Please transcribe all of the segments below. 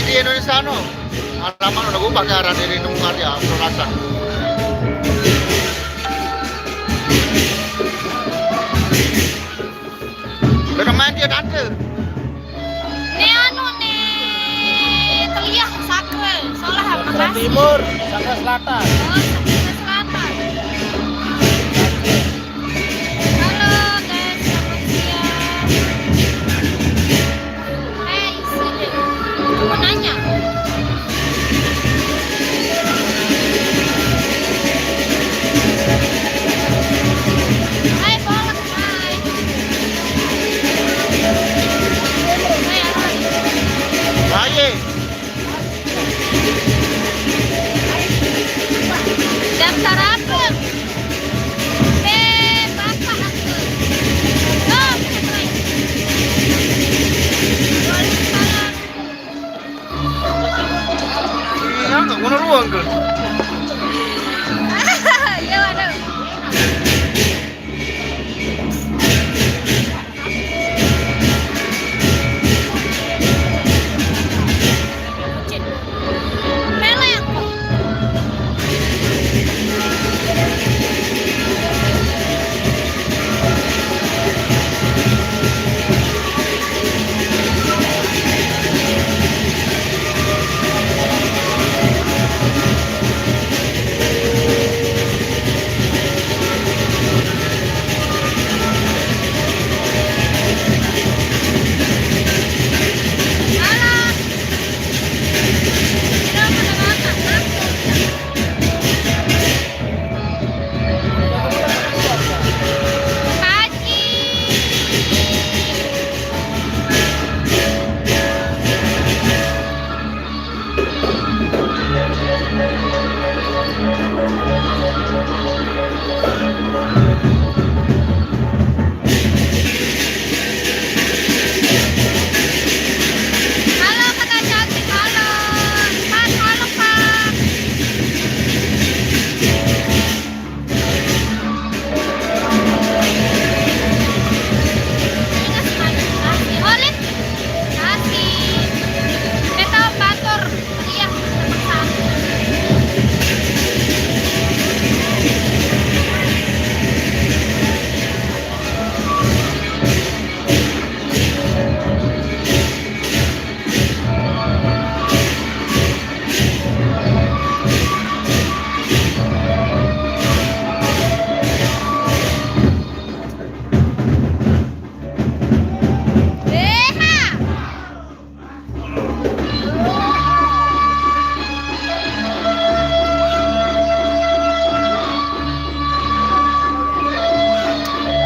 di Indonesia no. Alaman udah gue pakai arah dari nungar ya, perasaan. Udah main dia tante. Nih anu nih Teliah Sakre, Solah Sakra makasih. Timur, Sakra Selatan. Oh, Sakre Selatan. Halo guys, selamat siang. Sini. Aku nanya. Hai, bolak, hai. Hai, hai. Aye. Daftar apa? Bapak aku. Oh, bener. Waalaikumsalam. Iya, nggak mau ruang ke. Ya, waduh. Melek kok. Halo kakak cantik, halo Pak, halo Pak. Ini kasih mana? Kasih, Olin. Kasih. Kita batur, iya, terpaksa.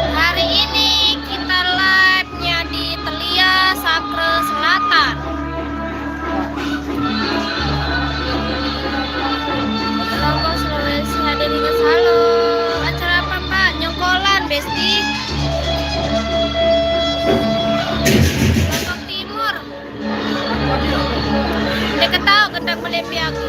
Hari ini kita live-nya di Teliah Sakre Selatan. Lombok Sulawesi hadir hingga halo. Acara apa Pak? Nyongkolan Besti. Lombok Timur. Deket tahu gendang melepi aku.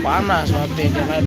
Panas mati dia